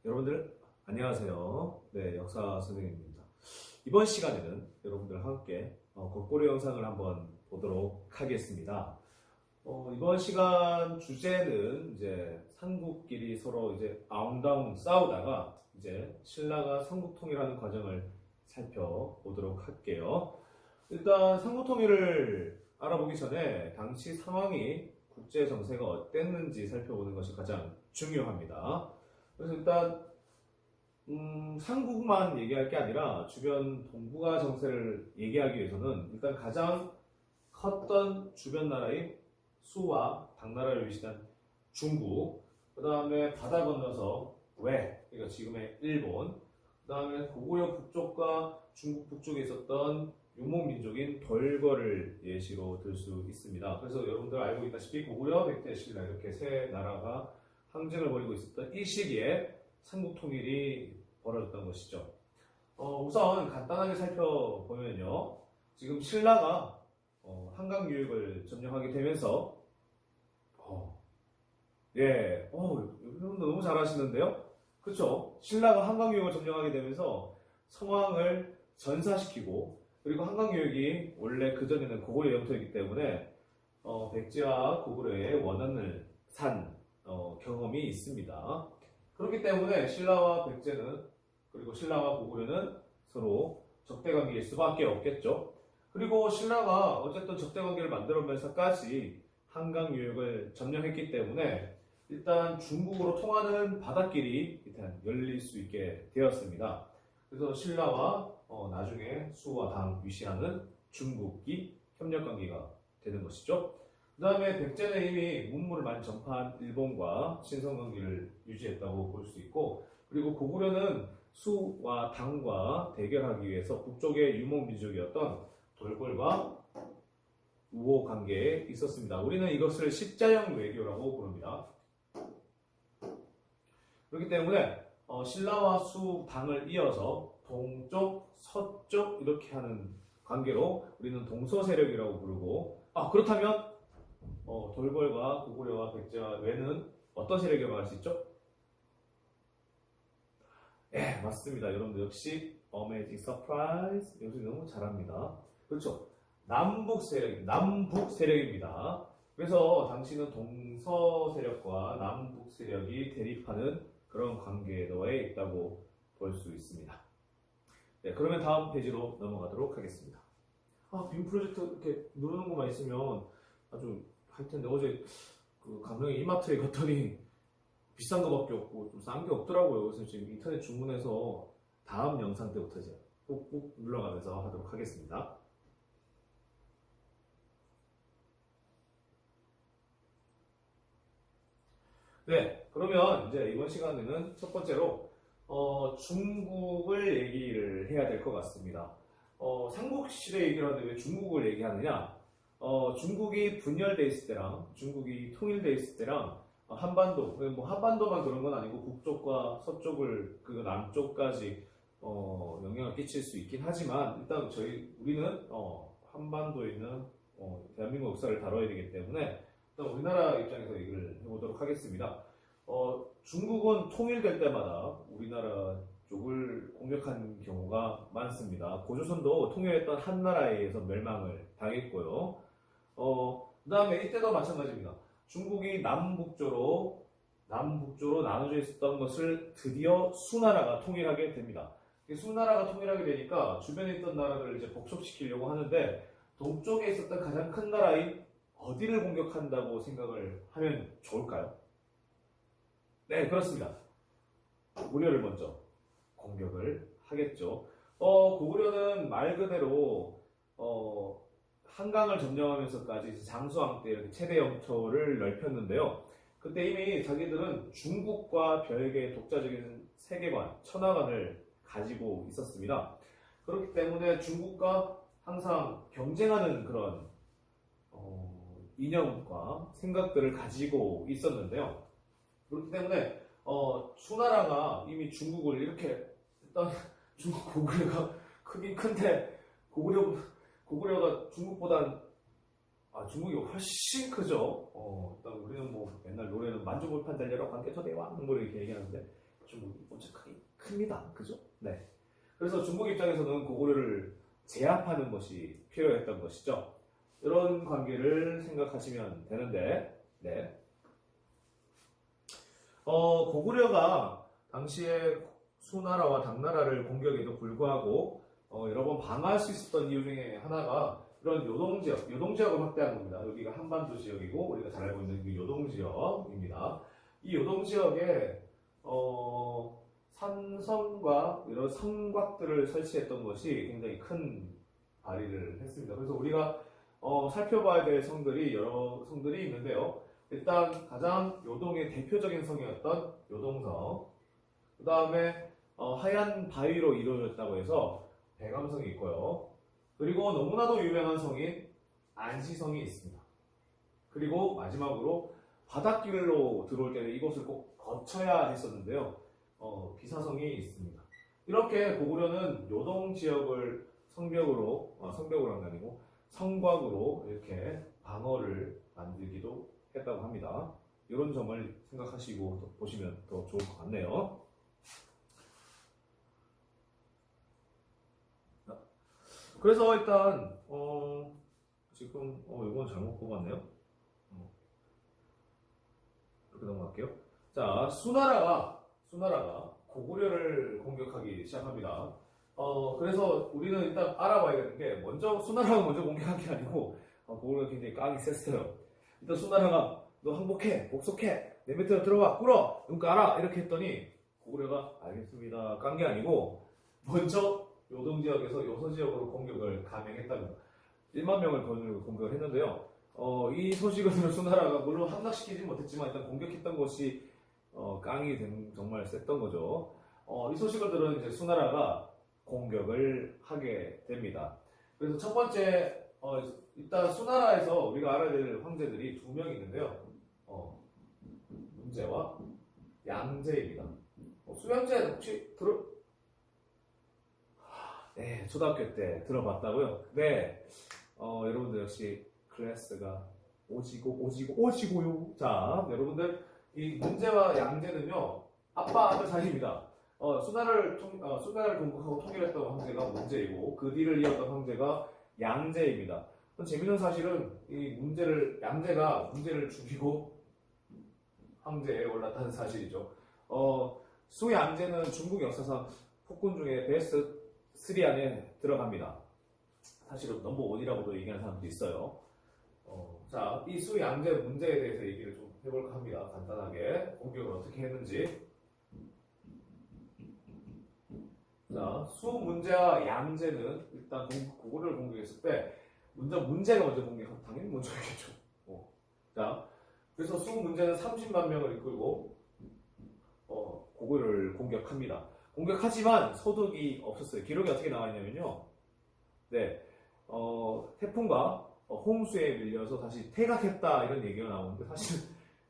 여러분들 안녕하세요. 네, 역사 선생님입니다. 이번 시간에는 여러분들과 함께 거꾸로 영상을 한번 보도록 하겠습니다. 이번 시간 주제는 이제 삼국끼리 서로 이제 아웅다웅 싸우다가 이제 신라가 삼국통일하는 과정을 살펴보도록 할게요. 일단 삼국통일을 알아보기 전에 당시 상황이 국제 정세가 어땠는지 살펴보는 것이 가장 중요합니다. 그래서 일단 삼국만 얘기할 게 아니라 주변 동북아 정세를 얘기하기 위해서는 일단 가장 컸던 주변 나라인 수와 당나라를 위시한 중국, 그 다음에 바다 건너서 그러니까 지금의 일본, 그 다음에 고구려 북쪽과 중국 북쪽에 있었던 유목민족인 덜거를 예시로 들 수 있습니다. 그래서 여러분들 알고 있다시피 고구려, 백제, 신라 이렇게 세 나라가 항쟁을 벌이고 있었던 이 시기에 삼국통일이 벌어졌던 것이죠. 우선 간단하게 살펴보면요. 지금 신라가 한강 유역을 점령하게 되면서 여러분들 너무 잘하시는데요. 그렇죠? 신라가 한강 유역을 점령하게 되면서 성왕을 전사시키고, 그리고 한강 유역이 원래 그전에는 고구려 영토이기 때문에 백제와 고구려의 원한을 산 경험이 있습니다. 그렇기 때문에 신라와 백제는, 그리고 신라와 고구려는 서로 적대관계일 수밖에 없겠죠. 그리고 신라가 어쨌든 적대관계를 만들어면서까지 한강 유역을 점령했기 때문에 일단 중국으로 통하는 바닷길이 일단 열릴 수 있게 되었습니다. 그래서 신라와 나중에 수와 당 위시하는 중국이 협력관계가 되는 것이죠. 그 다음에 백제는 이미 문물을 많이 전파한 일본과 신성관계를 유지했다고 볼 수 있고, 그리고 고구려는 수와 당과 대결하기 위해서 북쪽의 유목민족이었던 돌궐과 우호 관계에 있었습니다. 우리는 이것을 십자형 외교라고 부릅니다. 그렇기 때문에 신라와 수, 당을 이어서 동쪽, 서쪽 이렇게 하는 관계로 우리는 동서세력이라고 부르고, 그렇다면 돌궐과 고구려와 백제와 외는 어떤 세력이라고 할 수 있죠? 예, 맞습니다. 여러분들 역시 Amazing Surprise. 여러분이 너무 잘합니다. 그렇죠? 남북 세력입니다. 그래서 당시는 동서 세력과 남북 세력이 대립하는 그런 관계에 놓여 있다고 볼 수 있습니다. 네, 그러면 다음 페이지로 넘어가도록 하겠습니다. 빔 프로젝트 이렇게 누르는 것만 있으면 아주 할 텐데, 어제 그 강릉에 이마트에 갔더니 비싼 거밖에 없고 좀 싼 게 없더라고요. 그래서 지금 인터넷 주문해서 다음 영상 때부터 이제 꾹꾹 눌러가면서 하도록 하겠습니다. 네, 그러면 이제 이번 시간에는 첫 번째로 중국을 얘기를 해야 될 것 같습니다. 삼국시대 얘기를 하는데 왜 중국을 얘기하느냐? 중국이 분열돼 있을 때랑 중국이 통일돼 있을 때랑 한반도, 뭐 한반도만 그런 건 아니고 북쪽과 서쪽을 그 남쪽까지 영향을 끼칠 수 있긴 하지만, 일단 우리는 한반도에 있는 대한민국 역사를 다뤄야 되기 때문에 일단 우리나라 입장에서 얘기를 해보도록 하겠습니다. 중국은 통일될 때마다 우리나라 쪽을 공격한 경우가 많습니다. 고조선도 통일했던 한나라에 의해서 멸망을 당했고요. 그 다음에 이때도 마찬가지입니다. 중국이 남북조로 나눠져 있었던 것을 드디어 수나라가 통일하게 됩니다. 수나라가 통일하게 되니까 주변에 있던 나라들을 이제 복속시키려고 하는데, 동쪽에 있었던 가장 큰 나라인 어디를 공격한다고 생각을 하면 좋을까요? 네, 그렇습니다. 고구려를 먼저 공격을 하겠죠. 고구려는 말 그대로 한강을 점령하면서까지 장수왕 때 이렇게 최대 영토를 넓혔는데요. 그때 이미 자기들은 중국과 별개의 독자적인 세계관, 천하관을 가지고 있었습니다. 그렇기 때문에 중국과 항상 경쟁하는 그런 이념과 생각들을 가지고 있었는데요. 그렇기 때문에 수나라가 이미 중국을 이렇게, 일단 중국 고구려가 크긴 큰데 고구려가 중국보단 중국이 훨씬 크죠. 일단 우리는 뭐 맨날 노래는 만주불판 달려라 관계토대왕 뭐 이렇게 얘기하는데, 중국이 엄청 큽니다. 그죠? 네. 그래서 중국 입장에서는 고구려를 제압하는 것이 필요했던 것이죠. 이런 관계를 생각하시면 되는데, 네. 고구려가 당시에 수나라와 당나라를 공격에도 불구하고 여러 번 방어할 수 있었던 이유 중에 하나가 이런 요동지역을 확대한 겁니다. 여기가 한반도 지역이고 우리가 잘 알고 있는 그 요동지역입니다. 이 요동지역에 산성과 이런 성곽들을 설치했던 것이 굉장히 큰 발휘를 했습니다. 그래서 우리가 살펴봐야 될 성들이 여러 성들이 있는데요. 일단 가장 요동의 대표적인 성이었던 요동성, 그 다음에 하얀 바위로 이루어졌다고 해서 대감성이 있고요. 그리고 너무나도 유명한 성인 안시성이 있습니다. 그리고 마지막으로 바닷길로 들어올 때는 이곳을 꼭 거쳐야 했었는데요. 비사성이 있습니다. 이렇게 고구려는 요동 지역을 성벽으로 한 게 아니고 성곽으로 이렇게 방어를 만들기도 했다고 합니다. 이런 점을 생각하시고 보시면 더 좋을 것 같네요. 그래서 일단 지금 이건 잘못 뽑았네요. 이렇게 넘어갈게요. 자, 수나라가 고구려를 공격하기 시작합니다. 그래서 우리는 일단 알아봐야 되는 게 먼저 수나라가 먼저 공격한 게 아니고 고구려가 굉장히 깡이 셌어요. 일단 수나라가 너 항복해, 복속해, 내 밑으로 들어와, 꿇어, 눈 깔아 이렇게 했더니 고구려가 알겠습니다. 깐 게 아니고 먼저 요동 지역에서 요서 지역으로 공격을 감행했다고 1만 명을 거느리고 공격을 했는데요. 이 소식을 들은 수나라가 물론 함락시키지 못했지만 일단 공격했던 것이 깡이 정말 셌던 거죠. 이 소식을 들은 이제 수나라가 공격을 하게 됩니다. 그래서 첫 번째 일단 수나라에서 우리가 알아야 될 황제들이 두 명 있는데요. 문제와 양제입니다. 수양제 혹시 네, 초등학교 때 들어봤다고요? 네, 여러분들 역시 클래스가 오지고요. 자, 여러분들 이 문제와 양제는요 아빠 아들 사이입니다. 수나라를 공격하고 통일했던 황제가 문제이고 그 뒤를 이었던 황제가 양제입니다. 재밌는 사실은 양제가 문제를 죽이고 황제에 올랐다는 사실이죠. 수양제는 중국 역사상 폭군 중에 베스트 3 안에 들어갑니다. 사실은 넘버 1이라고도 얘기하는 사람도 있어요. 자, 이 수양제 문제에 대해서 얘기를 좀 해볼까 합니다. 간단하게 공격을 어떻게 했는지. 자, 수문제와 양제는 일단 고구려를 공격했을 때 문제가 먼저 공격하면 당연히 먼저겠죠. 자, 그래서 수문제는 30만 명을 이끌고 고구려를 공격합니다. 공격하지만 소득이 없었어요. 기록이 어떻게 나와 있냐면요. 네, 태풍과 홍수에 밀려서 다시 퇴각했다 이런 얘기가 나오는데 사실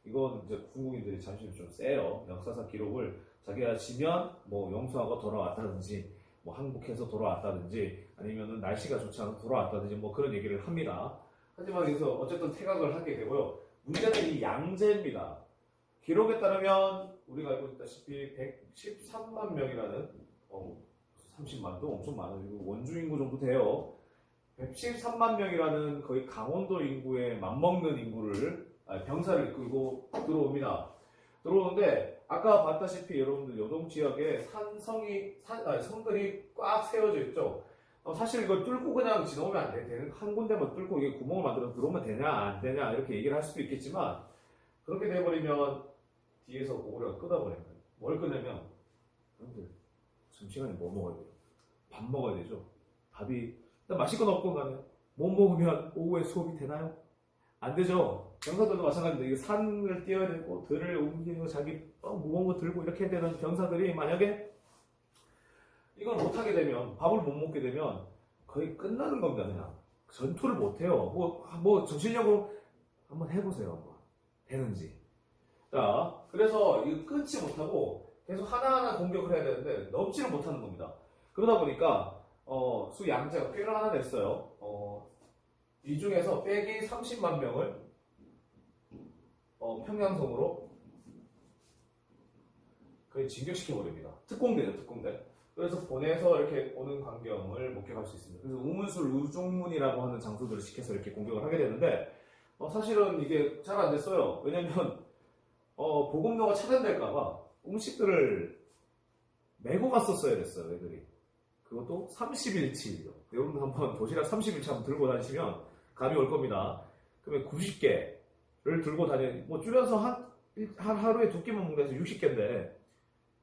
이건 이제 중국인들이 자신이 좀 세요. 역사상 기록을 자기가 지면 뭐 용서하고 돌아왔다든지 뭐 항복해서 돌아왔다든지 아니면은 날씨가 좋지 않아서 돌아왔다든지 뭐 그런 얘기를 합니다. 하지만 여기서 어쨌든 퇴각을 하게 되고요. 문제는 이 양제입니다. 기록에 따르면 우리가 알고 있다시피 113만 명이라는 30만도 엄청 많아요. 원주 인구 정도 돼요. 113만 명이라는 거의 강원도 인구에 맞먹는 병사를 이끌고 들어옵니다. 들어오는데 아까 봤다시피 여러분들 요동 지역에 성들이 꽉 세워져 있죠. 사실 이걸 뚫고 그냥 지나오면 안 돼. 한 군데만 뚫고 이게 구멍을 만들어서 들어오면 되냐 안 되냐 이렇게 얘기를 할 수도 있겠지만 그렇게 돼버리면 뒤에서 고구려가 끊어버려요. 뭘 끊으면 여러분들 점심시간에 뭐 먹어야 돼요? 밥 먹어야 되죠. 밥이 마실 건 없고 가는 못 먹으면 오후에 수업이 되나요? 안 되죠. 병사들도 마찬가지입니다. 이게 산을 뛰어야 되고 들을 옮기고 자기 무거운 거 들고 이렇게 해야 되는 병사들이 만약에 이걸 못하게 되면 밥을 못 먹게 되면 거의 끝나는 겁니다. 그냥 전투를 못해요. 뭐 정신력으로 한번 해보세요. 한번 되는지. 자, 그래서 이거 끊지 못하고 계속 하나하나 공격을 해야 되는데 넘지를 못하는 겁니다. 그러다 보니까 수양제가 꾀를 하나 냈어요. 이 중에서 빼기 30만 명을 평양성으로 거의 진격시켜버립니다. 특공대죠, 특공대. 그래서 보내서 이렇게 오는 광경을 목격할 수 있습니다. 그래서 우문술 우중문이라고 하는 장소들을 시켜서 이렇게 공격을 하게 되는데 사실은 이게 잘 안 됐어요. 왜냐면 보급로가 차단될까봐 음식들을 메고 갔었어야 됐어요, 애들이. 그것도 30일치요. 여러분 한번 도시락 30일치 한번 들고 다니시면 감이 올 겁니다. 그러면 90개를 들고 뭐 줄여서 하루에 2끼만 먹는다 해서 60개인데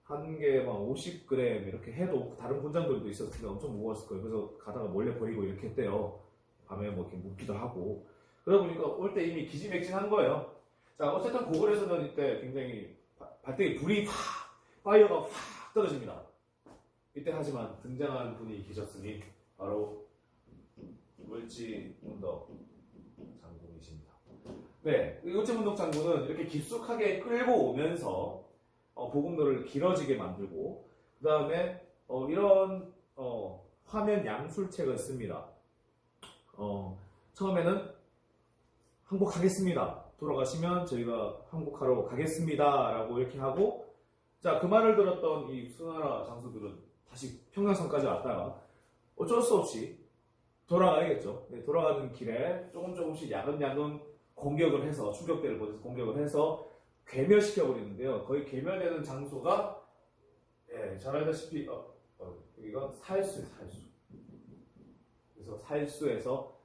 한 개만 50g 이렇게 해도 다른 군장들도 있었으니까 엄청 무거웠을 거예요. 그래서 가다가 몰래 버리고 이렇게 했대요. 밤에 뭐 이렇게 묵기도 하고. 그러다 보니까 올 때 이미 기지맥진한 거예요. 자, 어쨌든 고글에서는 이때 굉장히 발등에 불이 파이어가 확 떨어집니다. 이때 하지만 등장한 분이 계셨으니 바로 울지문덕 장군이십니다. 네, 울지문덕 장군은 이렇게 깊숙하게 끌고 오면서 보급로를 길어지게 만들고 그 다음에 이런 화면 양술책을 씁니다. 처음에는 항복하겠습니다. 돌아가시면 저희가 항복하러 가겠습니다. 라고 이렇게 하고 자, 그 말을 들었던 이 수나라 장수들은 다시 평양성까지 왔다가 어쩔 수 없이 돌아가야겠죠. 네, 돌아가는 길에 조금씩 야금야금 공격을 해서 추격대를 보내서 공격을 해서 괴멸시켜버리는데요. 거의 괴멸되는 장소가 잘 알다시피 여기가 살수예요. 살수. 그래서 살수에서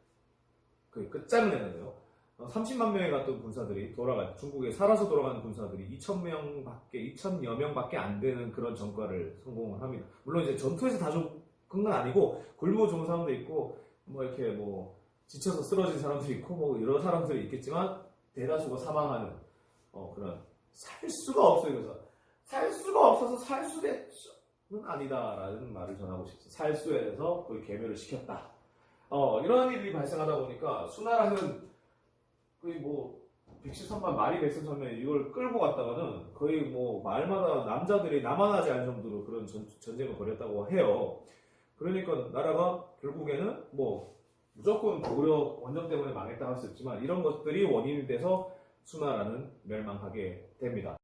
거의 끝장을 내는데요. 30만 명에 갔던 군사들이 중국에 살아서 돌아가는 군사들이 2,000여 명밖에 안 되는 그런 전과를 성공을 합니다. 물론 이제 전투에서 다 죽은 건 아니고 굶어 죽은 사람도 있고 뭐 이렇게 뭐 지쳐서 쓰러진 사람도 있고 뭐 여러 사람들이 있겠지만 대다수가 사망하는 그런 살 수가 없어요. 그래서 살 수가 없어서 살수대는 아니다라는 말을 전하고 싶습니다. 살수에서 거의 괴멸을 시켰다. 이런 일이 발생하다 보니까 수나라는 거의 뭐 113만 마리 백성천면 이걸 끌고 갔다가는 거의 뭐 마을마다 남자들이 남아나지 않을 정도로 그런 전쟁을 벌였다고 해요. 그러니까 나라가 결국에는 뭐 무조건 고구려 원정 때문에 망했다 할 수 있지만 이런 것들이 원인이 돼서 수나라는 멸망하게 됩니다.